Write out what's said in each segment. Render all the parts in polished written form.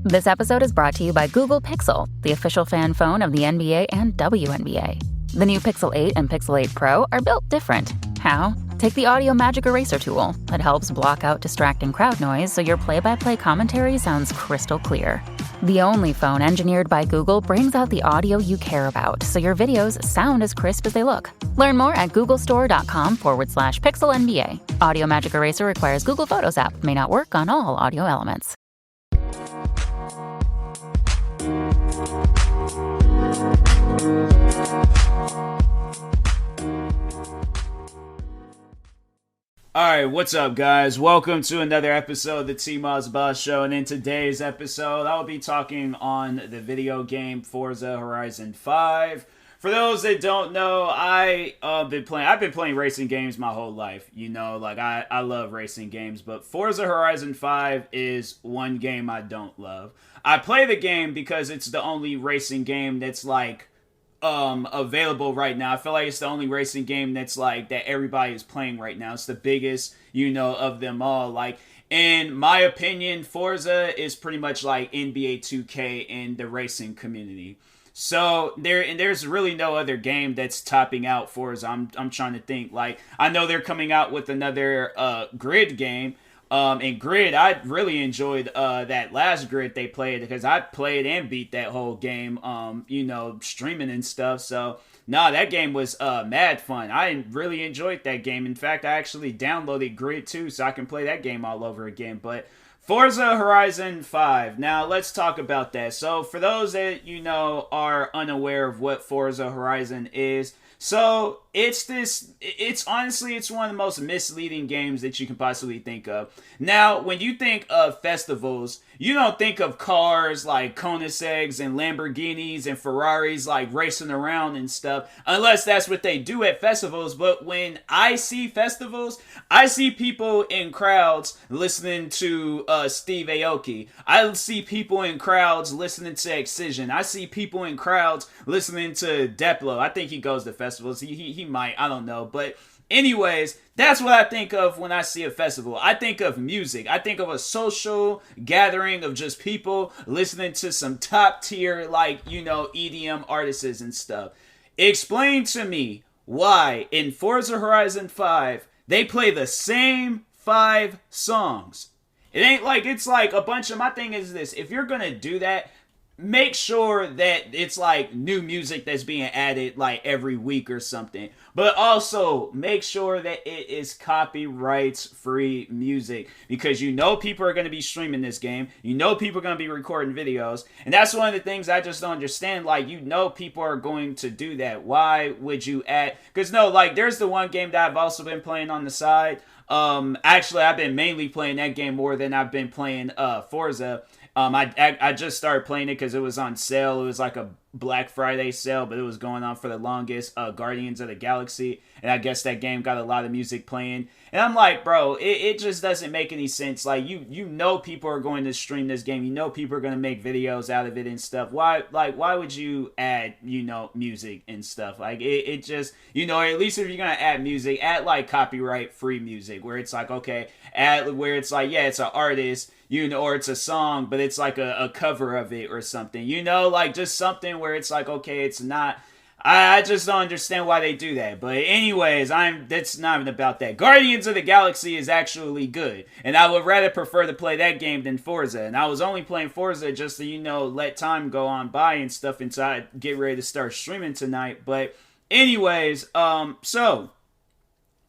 This episode is brought to you by Google Pixel, the official fan phone of the NBA and WNBA. The new Pixel 8 and Pixel 8 Pro are built different. How? Take the Audio Magic Eraser tool. It helps block out distracting crowd noise so your play-by-play commentary sounds crystal clear. The only phone engineered by Google brings out the audio you care about so your videos sound as crisp as they look. Learn more at googlestore.com/pixelnba. Audio Magic Eraser requires Google Photos app. May not work on all audio elements. Alright, what's up guys? Welcome to another episode of the TMossBoss Show, and in today's episode I will be talking on the video game Forza Horizon 5. For those that don't know, I've been playing racing games my whole life. You know, like I love racing games, but Forza Horizon 5 is one game I don't love. I play the game because it's the only racing game that's like available right now. I feel like it's the only racing game that's like that everybody is playing right now. It's the biggest, you know, of them all. Like, in my opinion, Forza is pretty much like NBA 2K in the racing community. So there's really no other game that's topping out Forza. I'm trying to think. Like, I know they're coming out with another Grid game. And Grid, I really enjoyed that last Grid they played because I played and beat that whole game, you know, streaming and stuff. So, that game was mad fun. I really enjoyed that game. In fact, I actually downloaded Grid 2 so I can play that game all over again. But Forza Horizon 5. Now, let's talk about that. So, for those that, you know, are unaware of what Forza Horizon is, so it's honestly one of the most misleading games that you can possibly think of. Now, when you think of festivals, you don't think of cars like Koenigseggs and Lamborghinis and Ferraris like racing around and stuff, unless that's what they do at festivals. But when I see festivals, I see people in crowds listening to Steve Aoki. I see people in crowds listening to Excision. I see people in crowds listening to Deplo. I think he goes to festivals. He might. I don't know. But anyways, that's what I think of when I see a festival. I think of music. I think of a social gathering of just people listening to some top tier, like, you know, EDM artists and stuff. Explain to me why in Forza Horizon 5 they play the same 5 songs. It ain't like it's like a bunch of, my thing is this, if you're gonna do that, make sure that it's like new music that's being added like every week or something. But also make sure that it is copyrights free music, because you know people are going to be streaming this game. You know people are going to be recording videos. And that's one of the things I just don't understand. Like, you know people are going to do that. Why would you add? Because no, like there's the one game that I've also been playing on the side. Actually, I've been mainly playing that game more than I've been playing Forza. I just started playing it because it was on sale. It was like a Black Friday sale, but it was going on for the longest. Guardians of the Galaxy, and I guess that game got a lot of music playing. And I'm like, bro, it just doesn't make any sense. Like, you know people are going to stream this game. You know people are going to make videos out of it and stuff. Why would you add, you know, music and stuff? Like, it just, you know, at least if you're going to add music, add like copyright free music where it's like, okay, where it's like, yeah, it's an artist, you know, or it's a song, but it's like a cover of it or something, you know, like just something where it's like, okay, it's not, I just don't understand why they do that. But anyways, that's not even about that. Guardians of the Galaxy is actually good, and I would rather prefer to play that game than Forza. And I was only playing Forza just to, you know, let time go on by and stuff until I get ready to start streaming tonight. But anyways, so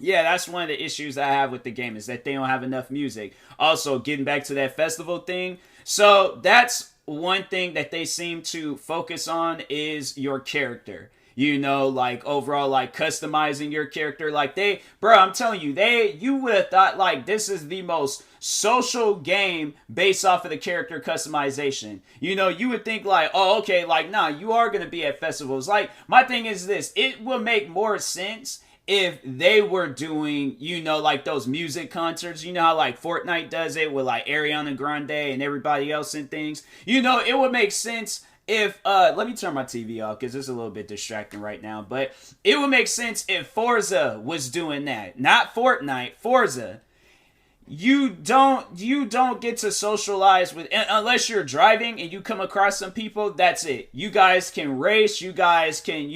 yeah, that's one of the issues I have with the game, is that they don't have enough music. Also, getting back to that festival thing, so that's one thing that they seem to focus on is your character. You know, like overall, like customizing your character. Like I'm telling you, you would have thought like this is the most social game based off of the character customization. You know, you would think like, oh, okay, like, nah, you are going to be at festivals. Like, my thing is this, it will make more sense if they were doing, you know, like those music concerts. You know how like Fortnite does it with like Ariana Grande and everybody else and things. You know, it would make sense if, let me turn my TV off because it's a little bit distracting right now. But it would make sense if Forza was doing that. Not Fortnite, Forza. you don't get to socialize with, unless you're driving and you come across some people. That's it. You guys can race, you guys can,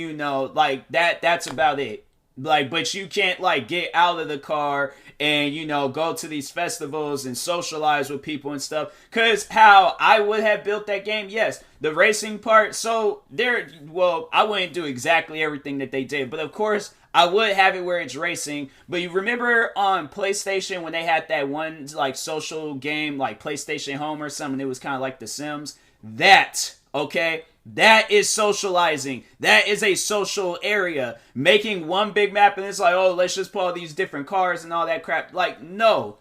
like that's about it. Like, but you can't like get out of the car and go to these festivals and socialize with people and stuff. Because how I would have built that game, yes, the racing part. So I wouldn't do exactly everything that they did, but of course I would have it where it's racing. But you remember on PlayStation when they had that one like social game like PlayStation Home or something, it was kind of like The Sims. That is socializing. That is a social area. Making one big map and it's like, oh, let's just put all these different cars and all that crap. Like, no.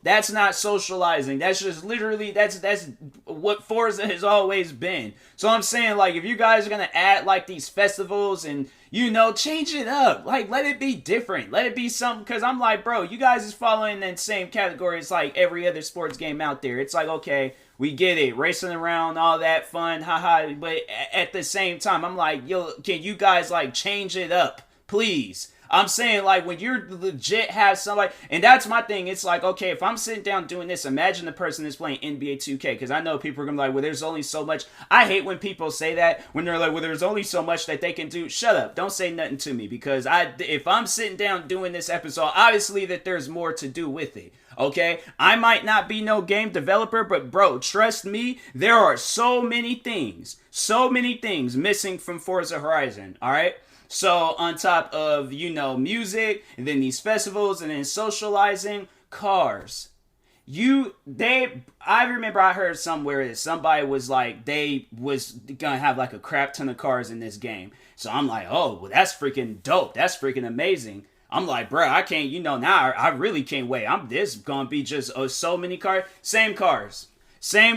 That's not socializing. That's just literally, that's what Forza has always been. So I'm saying, like, if you guys are going to add, like, these festivals and, change it up. Like, let it be different. Let it be something, because I'm like, bro, you guys is following the same category as, like, every other sports game out there. It's like, okay, we get it. Racing around, all that fun, haha. But at the same time, I'm like, yo, can you guys, like, change it up, please? I'm saying, like, when you're legit have somebody, and that's my thing, it's like, okay, if I'm sitting down doing this, imagine the person that's playing NBA 2K, because I know people are going to be like, well, there's only so much. I hate when people say that, when they're like, well, there's only so much that they can do. Shut up. Don't say nothing to me, because if I'm sitting down doing this episode, obviously that there's more to do with it. Okay, I might not be no game developer, but bro, trust me, there are so many things missing from Forza Horizon, alright? So on top of, music, and then these festivals, and then socializing, cars. I remember I heard somewhere that somebody was like, they was gonna have like a crap ton of cars in this game. So I'm like, oh, well, that's freaking dope. That's freaking amazing. I'm like, bro, I can't, now I really can't wait. This gonna be just so many cars. Same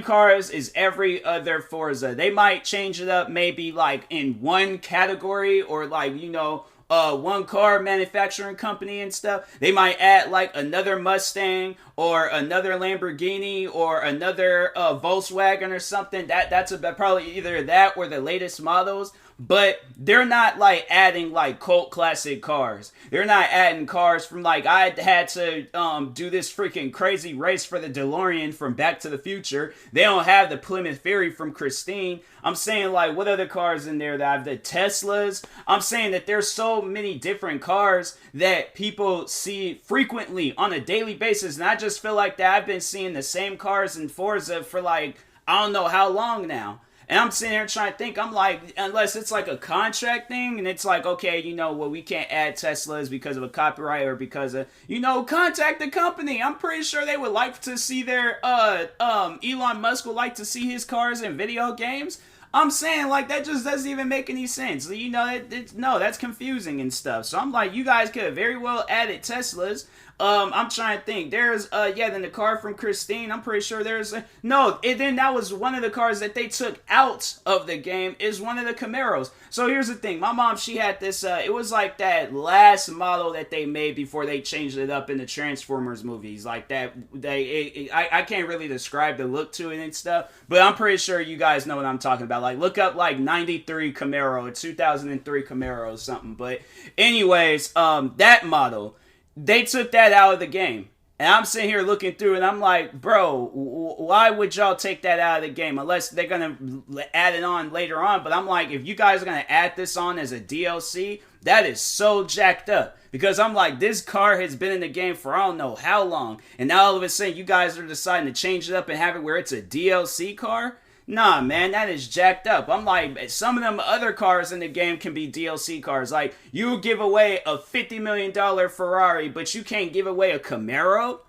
cars as every other Forza. They might change it up maybe like in one category or like, one car manufacturing company and stuff. They might add like another Mustang or another Lamborghini or another Volkswagen or something. That's probably either that or the latest models. But they're not like adding like cult classic cars. They're not adding cars from like, I had to do this freaking crazy race for the DeLorean from Back to the Future. They don't have the Plymouth Fury from Christine. I'm saying like, what other cars in there that have the Teslas? I'm saying that there's so many different cars that people see frequently on a daily basis. And I just feel like that I've been seeing the same cars in Forza for like, I don't know how long now. And I'm sitting here trying to think, I'm like, unless it's like a contract thing, and it's like, okay, well, we can't add Teslas because of a copyright or because of, contact the company. I'm pretty sure they would like to see their, Elon Musk would like to see his cars in video games. I'm saying, like, that just doesn't even make any sense. No, that's confusing and stuff. So I'm like, you guys could have very well added Teslas. I'm trying to think. There's, then the car from Christine, I'm pretty sure there's, and then that was one of the cars that they took out of the game, is one of the Camaros. So here's the thing. My mom, she had this, it was like that last model that they made before they changed it up in the Transformers movies. Like that, I can't really describe the look to it and stuff, but I'm pretty sure you guys know what I'm talking about. Like, look up, like, 93 Camaro or 2003 Camaro or something. But anyways, that model, they took that out of the game. And I'm sitting here looking through and I'm like, bro, why would y'all take that out of the game? Unless they're going to add it on later on. But I'm like, if you guys are going to add this on as a DLC, that is so jacked up. Because I'm like, this car has been in the game for I don't know how long. And now all of a sudden you guys are deciding to change it up and have it where it's a DLC car? Nah, man, that is jacked up. I'm like, some of them other cars in the game can be DLC cars. Like, you give away a $50 million Ferrari, but you can't give away a Camaro?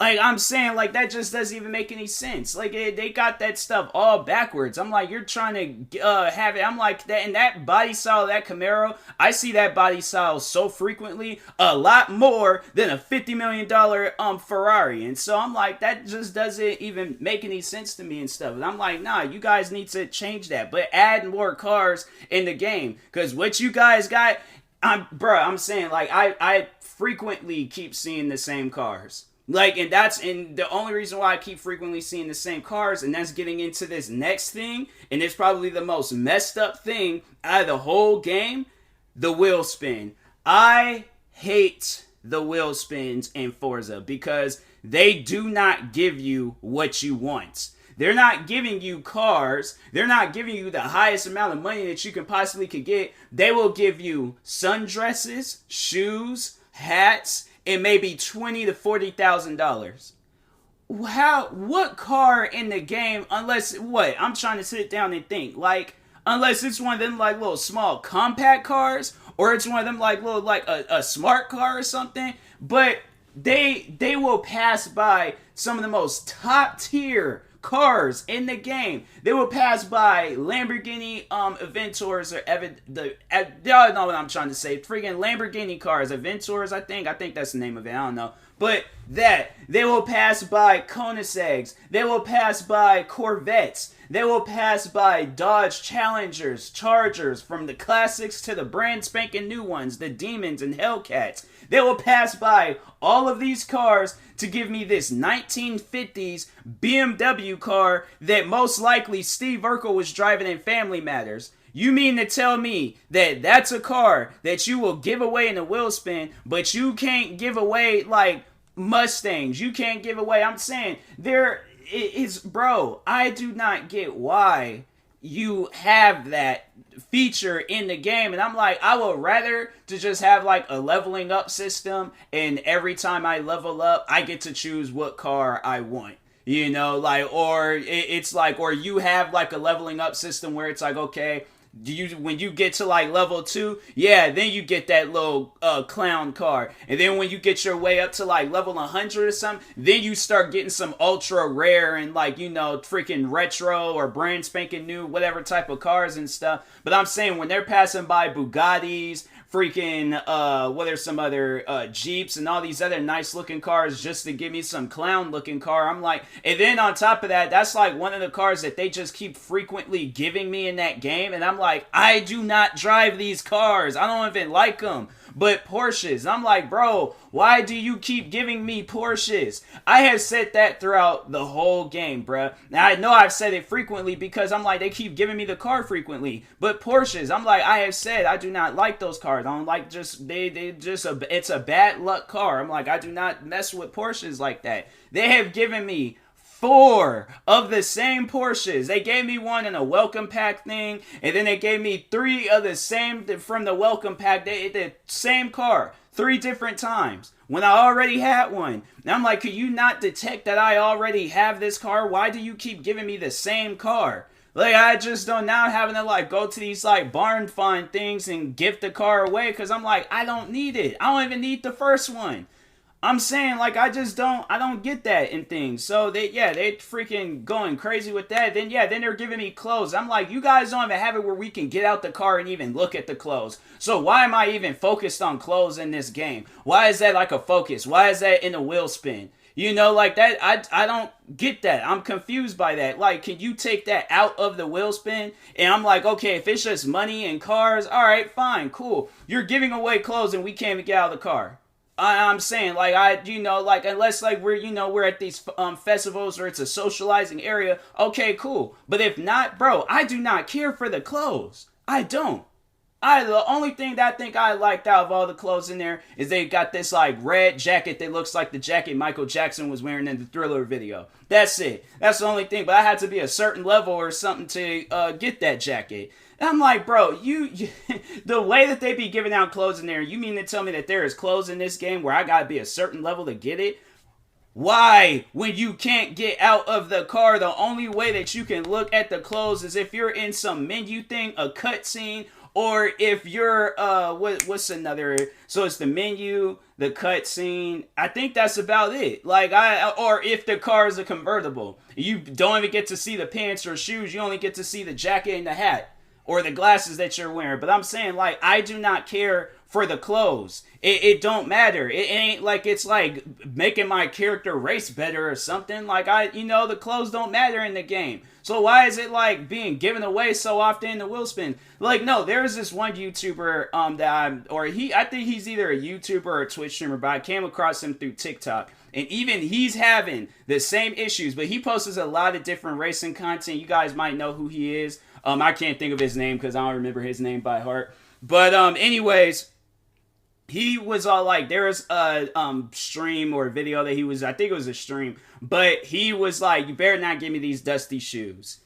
Like, I'm saying, like, that just doesn't even make any sense. Like, they got that stuff all backwards. I'm like, you're trying to have it. I'm like, that, and that body style, that Camaro, I see that body style so frequently, a lot more than a $50 million Ferrari. And so I'm like, that just doesn't even make any sense to me and stuff. And I'm like, nah, you guys need to change that. But add more cars in the game. Because what you guys got, I'm saying, like, I frequently keep seeing the same cars. Like, and the only reason why I keep frequently seeing the same cars, and that's getting into this next thing, and it's probably the most messed up thing out of the whole game, the wheel spin. I hate the wheel spins in Forza because they do not give you what you want. They're not giving you cars. They're not giving you the highest amount of money that you can possibly could get. They will give you sundresses, shoes, hats, and maybe $20,000 to $40,000. What car in the game, unless, I'm trying to sit down and think, like, unless it's one of them, like, little small compact cars, or it's one of them, like, little, like, a smart car or something, but they will pass by some of the most top tier cars in the game. They will pass by Lamborghini Aventadors or y'all know what I'm trying to say. Freaking Lamborghini cars, Aventadors, I think that's the name of it. I don't know. But they will pass by Koenigseggs. They will pass by Corvettes. They will pass by Dodge Challengers, Chargers, from the classics to the brand spanking new ones, the Demons and Hellcats. They will pass by all of these cars to give me this 1950s BMW car that most likely Steve Urkel was driving in Family Matters. You mean to tell me that that's a car that you will give away in a wheel spin, but you can't give away, like, Mustangs? You can't give away, I'm saying, there is, bro, I do not get why you have that feature in the game. And I'm like, I would rather to just have like a leveling up system, and every time I level up, I get to choose what car I want. You know, like, or it's like, or you have like a leveling up system where it's like, okay, when you get to like level 2, yeah, then you get that little clown car, and then when you get your way up to like level 100 or something, then you start getting some ultra rare and, like, you know, freaking retro or brand spanking new whatever type of cars and stuff. But I'm saying, when they're passing by Bugattis, freaking what are some other Jeeps and all these other nice looking cars just to give me some clown looking car, I'm like, and then on top of that, that's like one of the cars that they just keep frequently giving me in that game, and I'm like, I do not drive these cars, I don't even like them. But Porsches, I'm like, bro, why do you keep giving me Porsches? I have said that throughout the whole game, bruh. Now, I know I've said it frequently because I'm like, they keep giving me the car frequently. But Porsches, I'm like, I have said I do not like those cars. I don't like it's a bad luck car. I'm like, I do not mess with Porsches like that. They have given me 4 of the same Porsches. They gave me one in a welcome pack thing, and then they gave me 3 of the same from the welcome pack. The same car 3 different times when I already had one. And I'm like, could you not detect that I already have this car? Why do you keep giving me the same car? Like, I just don't, now having to like go to these like barn find things and give the car away, because I'm like, I don't need it. I don't even need the first one. I'm saying, like, I don't get that in things. So they freaking going crazy with that. Then they're giving me clothes. I'm like, you guys don't even have it where we can get out the car and even look at the clothes. So why am I even focused on clothes in this game? Why is that like a focus? Why is that in a wheel spin? You know, like that, I don't get that. I'm confused by that. Like, can you take that out of the wheel spin? And I'm like, okay, if it's just money and cars, all right, fine, cool. You're giving away clothes and we can't even get out of the car. I'm saying, like, like, unless, like, we're at these festivals or it's a socializing area, okay, cool. But if not, bro, I do not care for the clothes. I don't. The only thing that I think I liked out of all the clothes in there is they got this, like, red jacket that looks like the jacket Michael Jackson was wearing in the Thriller video. That's it. That's the only thing. But I had to be a certain level or something to get that jacket. And I'm like, bro, you the way that they be giving out clothes in there, you mean to tell me that there is clothes in this game where I gotta be a certain level to get it? Why, when you can't get out of the car, the only way that you can look at the clothes is if you're in some menu thing, a cutscene, or if you're, what's another, so it's the menu, the cutscene, I think that's about it. Like, or if the car is a convertible, you don't even get to see the pants or shoes, you only get to see the jacket and the hat. Or the glasses that you're wearing. But I'm saying, like, I do not care for the clothes. It don't matter. It ain't like it's like making my character race better or something. Like, the clothes don't matter in the game. So why is it like being given away so often in the wheel spin? Like, no, there's this one YouTuber I think he's either a YouTuber or a Twitch streamer, but I came across him through TikTok. And even he's having the same issues, but he posts a lot of different racing content. You guys might know who he is. I can't think of his name because I don't remember his name by heart. But anyways, he was all like, there was a stream or video that he was, I think it was a stream, but he was like, you better not give me these dusty shoes.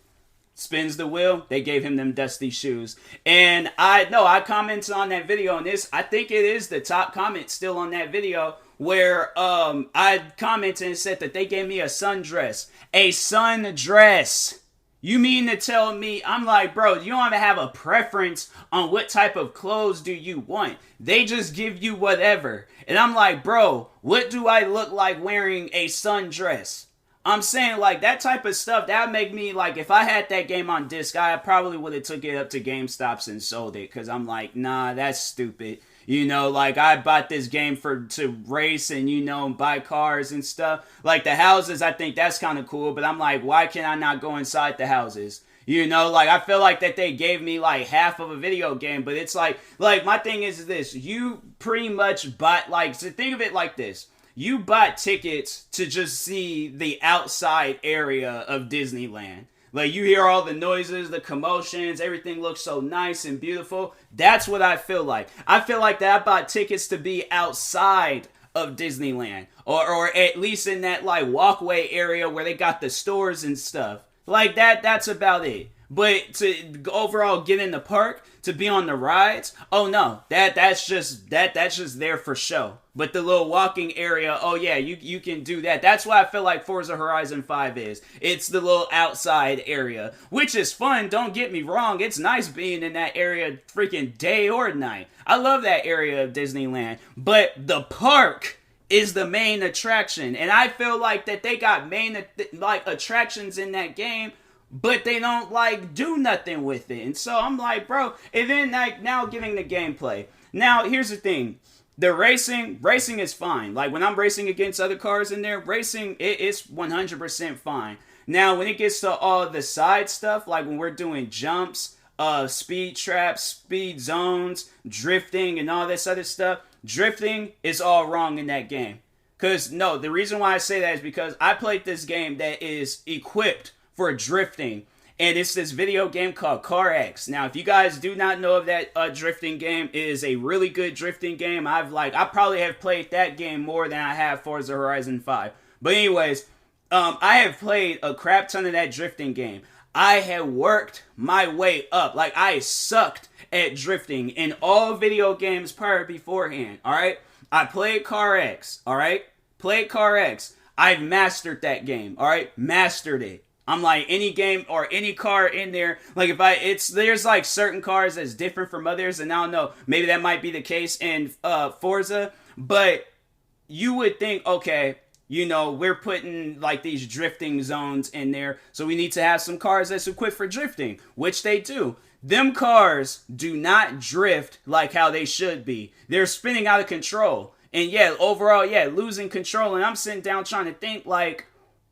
Spins the wheel, they gave him them dusty shoes. And I commented on that video, and this, I think it is the top comment still on that video, where I commented and said that they gave me a sundress. A sundress. You mean to tell me, I'm like, bro, you don't even have a preference on what type of clothes do you want. They just give you whatever. And I'm like, bro, what do I look like wearing a sundress? I'm saying, like, that type of stuff, that would make me, like, if I had that game on disc, I probably would have took it up to GameStops and sold it, because I'm like, nah, that's stupid. You know, like, I bought this game to race and, you know, buy cars and stuff. Like, the houses, I think that's kind of cool, but I'm like, why can I not go inside the houses? You know, like, I feel like that they gave me, like, half of a video game, but it's like, my thing is this, you pretty much bought, like, so think of it like this. You bought tickets to just see the outside area of Disneyland. Like, you hear all the noises, the commotions, everything looks so nice and beautiful. That's what I feel like. I feel like that I bought tickets to be outside of Disneyland. Or at least in that, like, walkway area where they got the stores and stuff. Like, that's about it. But to overall get in the park, to be on the rides, oh no, that's just there for show. But the little walking area, oh yeah, you can do that. That's what I feel like Forza Horizon 5 is. It's the little outside area, which is fun, don't get me wrong. It's nice being in that area freaking day or night. I love that area of Disneyland. But the park is the main attraction. And I feel like that they got main attractions in that game, but they don't, like, do nothing with it. And so I'm like, bro, and then, like, now giving the gameplay. Now, here's the thing. The racing is fine. Like, when I'm racing against other cars in there, racing, it's 100% fine. Now, when it gets to all the side stuff, like when we're doing jumps, speed traps, speed zones, drifting, and all this other stuff, drifting is all wrong in that game. Because, no, the reason why I say that is because I played this game that is equipped for drifting, and it's this video game called Car X. Now, if you guys do not know of that drifting game, it is a really good drifting game. I probably have played that game more than I have Forza Horizon 5. But anyways, I have played a crap ton of that drifting game. I have worked my way up. Like, I sucked at drifting in all video games beforehand, alright? I played Car X, alright? Played Car X. I've mastered that game, alright? Mastered it. I'm like, any game or any car in there, like there's like certain cars that's different from others, and I don't know, maybe that might be the case in Forza, but you would think, okay, you know, we're putting like these drifting zones in there, so we need to have some cars that's equipped for drifting, which they do. Them cars do not drift like how they should be. They're spinning out of control. And yeah, overall, yeah, losing control, and I'm sitting down trying to think, like,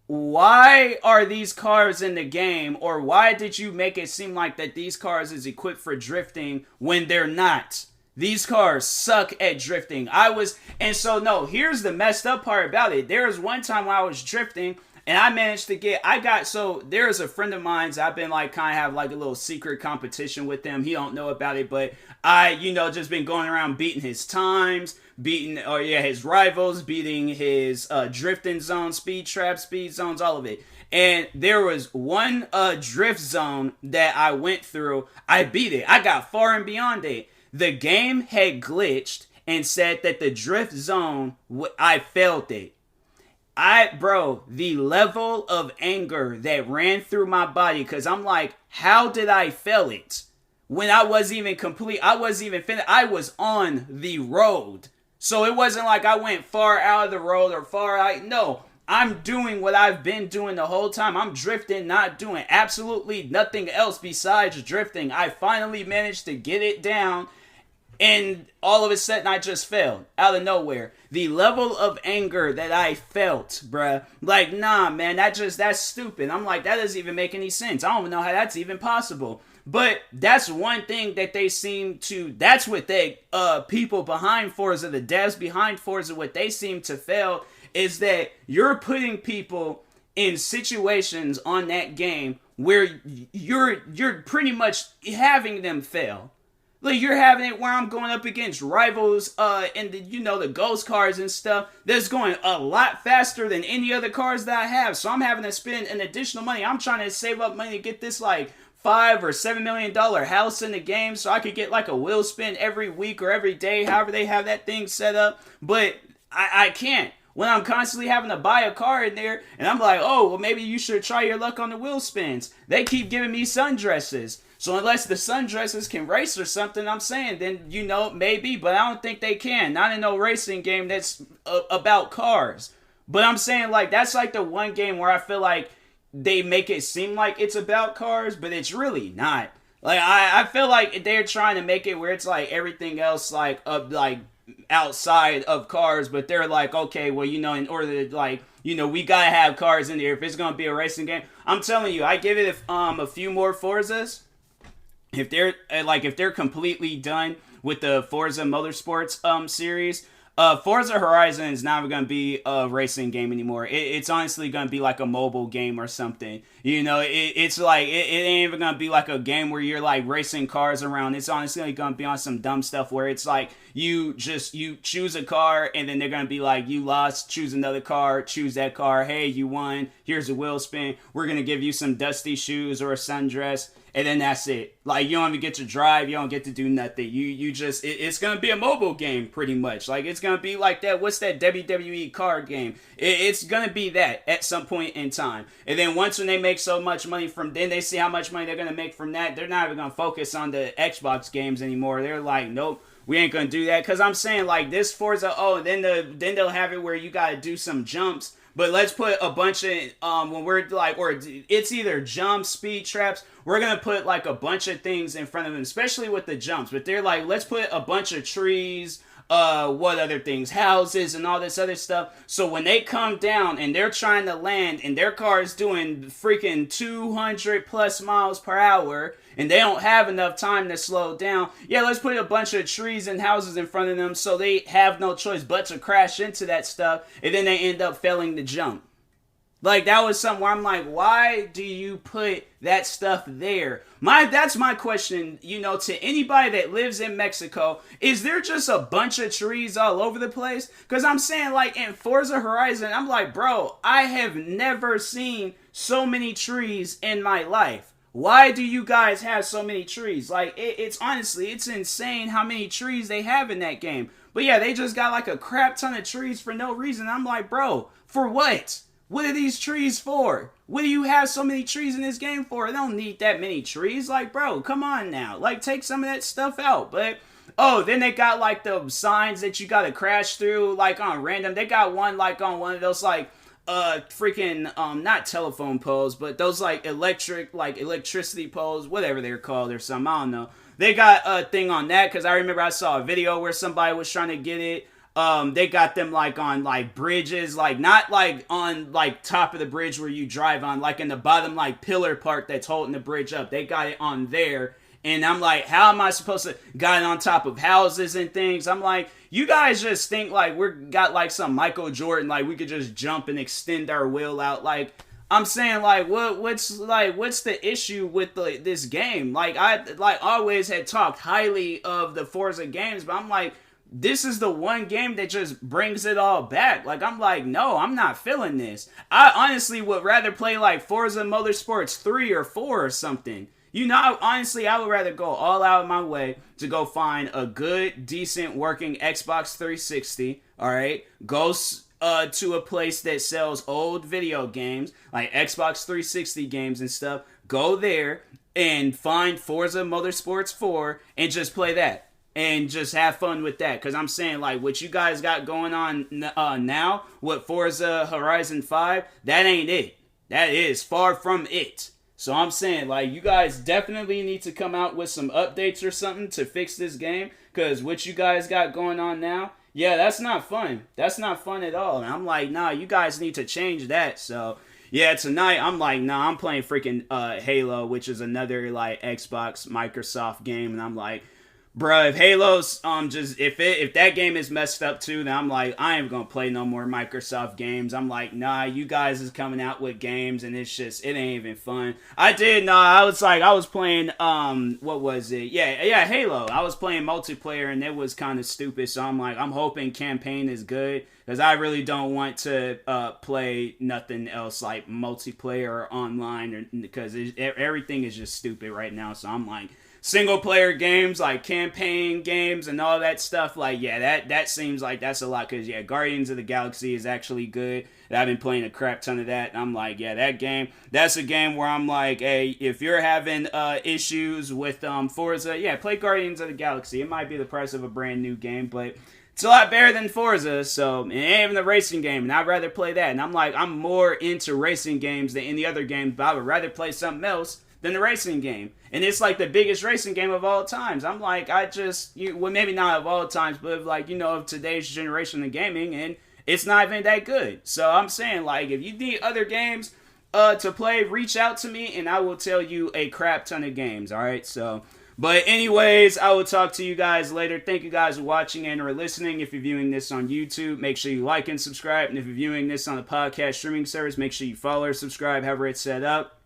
why are these cars in the game, or why did you make it seem like that these cars is equipped for drifting when they're not? These cars suck at drifting. Here's the messed up part about it. There was one time when I was drifting, and I managed to there's a friend of mine's, I've been like kind of have like a little secret competition with him. He don't know about it, but I, just been going around beating his times, his rivals, beating his drifting zone, speed traps, speed zones, all of it. And there was one drift zone that I went through. I beat it. I got far and beyond it. The game had glitched and said that the drift zone, I failed it. The level of anger that ran through my body, because I'm like, how did I fail it? When I wasn't even complete, I wasn't even finished, I was on the road. So it wasn't like I went far out of the road or no, I'm doing what I've been doing the whole time. I'm drifting, not doing absolutely nothing else besides drifting. I finally managed to get it down, and all of a sudden I just failed out of nowhere. The level of anger that I felt, bruh, like, nah, man, that's stupid. I'm like, that doesn't even make any sense. I don't even know how that's even possible. But that's one thing that they seem to, that's what people behind Forza, the devs behind Forza, what they seem to fail is that you're putting people in situations on that game where you're pretty much having them fail. Like, you're having it where I'm going up against rivals in the, the ghost cars and stuff that's going a lot faster than any other cars that I have. So I'm having to spend an additional money. I'm trying to save up money to get this, like, $5 or $7 million house in the game so I could get, like, a wheel spin every week or every day, however they have that thing set up. But I can't. When I'm constantly having to buy a car in there, and I'm like, oh, well, maybe you should try your luck on the wheel spins. They keep giving me sundresses. So unless the sundresses can race or something, I'm saying, then, maybe. But I don't think they can. Not in no racing game that's about cars. But I'm saying, like, that's like the one game where I feel like they make it seem like it's about cars, but it's really not. Like, I feel like they're trying to make it where it's like everything else, like outside of cars, but they're like, okay, well, in order to, like, we gotta have cars in there if it's gonna be a racing game. I'm telling you, I give it a few more Forzas. If they're completely done with the Forza Motorsports series, Forza Horizon is not going to be a racing game anymore. It's honestly going to be like a mobile game or something. It's like it ain't even going to be like a game where you're like racing cars around. It's honestly going to be on some dumb stuff where it's like you choose a car and then they're going to be like, you lost, choose another car, choose that car. Hey, you won. Here's a wheel spin. We're going to give you some dusty shoes or a sundress. And then that's it. Like, you don't even get to drive. You don't get to do nothing. It's going to be a mobile game, pretty much. Like, it's going to be like that. What's that WWE card game? It's going to be that at some point in time. And then when they make so much money then they see how much money they're going to make from that. They're not even going to focus on the Xbox games anymore. They're like, nope, we ain't going to do that. Because I'm saying, like, this Forza, then they'll have it where you got to do some jumps. But let's put a bunch of, when we're like, or it's either jumps, speed traps, we're going to put like a bunch of things in front of them, especially with the jumps. But they're like, let's put a bunch of trees, what other things, houses and all this other stuff. So when they come down and they're trying to land and their car is doing freaking 200 plus miles per hour and they don't have enough time to slow down, let's put a bunch of trees and houses in front of them so they have no choice but to crash into that stuff and then they end up failing to jump. Like, that was something where I'm like, why do you put that stuff there? That's my question, to anybody that lives in Mexico. Is there just a bunch of trees all over the place? Because I'm saying, like, in Forza Horizon, I'm like, bro, I have never seen so many trees in my life. Why do you guys have so many trees? Like, it's honestly, it's insane how many trees they have in that game. But yeah, they just got like a crap ton of trees for no reason. I'm like, bro, for what? What are these trees for? What do you have so many trees in this game for? They don't need that many trees. Like, bro, come on now. Like, take some of that stuff out. But, then they got, like, the signs that you gotta crash through, like, on random. They got one, like, on one of those, like, freaking, not telephone poles, but those, like, electricity poles, whatever they're called or something. I don't know. They got a thing on that, because I remember I saw a video where somebody was trying to get it. They got them like on like bridges, like not like on like top of the bridge where you drive on, like in the bottom like pillar part that's holding the bridge up. They got it on there. And I'm like, how am I supposed to got it on top of houses and things? I'm like, you guys just think like got like some Michael Jordan, like we could just jump and extend our wheel out. Like, I'm saying, like, what's the issue with this game? Like, I always had talked highly of the Forza games, but I'm like, this is the one game that just brings it all back. Like, I'm like, no, I'm not feeling this. I honestly would rather play like Forza Motorsports 3 or 4 or something. Honestly, I would rather go all out of my way to go find a good, decent, working Xbox 360, alright? Go to a place that sells old video games, like Xbox 360 games and stuff. Go there and find Forza Motorsports 4 and just play that. And just have fun with that. Because I'm saying, like, what you guys got going on now with Forza Horizon 5, that ain't it. That is far from it. So I'm saying, like, you guys definitely need to come out with some updates or something to fix this game. Because what you guys got going on now, that's not fun. That's not fun at all. And I'm like, nah, you guys need to change that. So, yeah, tonight, I'm like, nah, I'm playing freaking Halo, which is another, like, Xbox, Microsoft game. And I'm like, Bruh, if Halo's just if that game is messed up too, then I'm like, I ain't gonna play no more Microsoft games. I'm like, nah, you guys is coming out with games and it ain't even fun. I was playing what was it? Yeah, Halo. I was playing multiplayer and it was kind of stupid. So I'm like, I'm hoping campaign is good because I really don't want to play nothing else like multiplayer or online because everything is just stupid right now. So I'm like, single player games like campaign games and all that stuff, like, yeah, that seems like that's a lot. Because yeah, Guardians of the Galaxy is actually good. I've been playing a crap ton of that, and I'm like, yeah, that's a game where I'm like, hey, if you're having issues with Forza, yeah, play Guardians of the Galaxy. It might be the price of a brand new game, but it's a lot better than Forza. So, and even the racing game, and I'd rather play that. And I'm like, I'm more into racing games than any other game, but I would rather play something else than the racing game. And it's like the biggest racing game of all times. I'm like, well, maybe not of all times, but like, of today's generation of gaming, and it's not even that good. So I'm saying, like, if you need other games to play, reach out to me, and I will tell you a crap ton of games, alright? So, but anyways, I will talk to you guys later. Thank you guys for watching and or listening. If you're viewing this on YouTube, make sure you like and subscribe. And if you're viewing this on a podcast streaming service, make sure you follow or subscribe, however it's set up.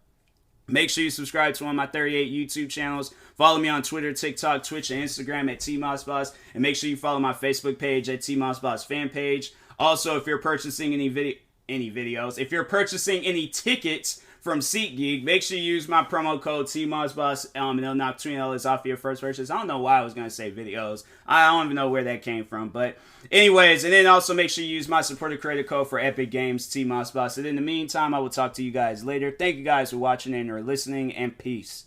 Make sure you subscribe to one of my 38 YouTube channels. Follow me on Twitter, TikTok, Twitch, and Instagram at TMossBoss. And make sure you follow my Facebook page at TMossBoss fan page. Also, if you're purchasing any videos, if you're purchasing any tickets from SeatGeek, make sure you use my promo code TMossBoss, and it'll knock $20 off your first purchase. I don't know why I was going to say videos. I don't even know where that came from. But anyways, and then also make sure you use my supporter credit code for Epic Games, TMossBoss. And in the meantime, I will talk to you guys later. Thank you guys for watching and or listening, and peace.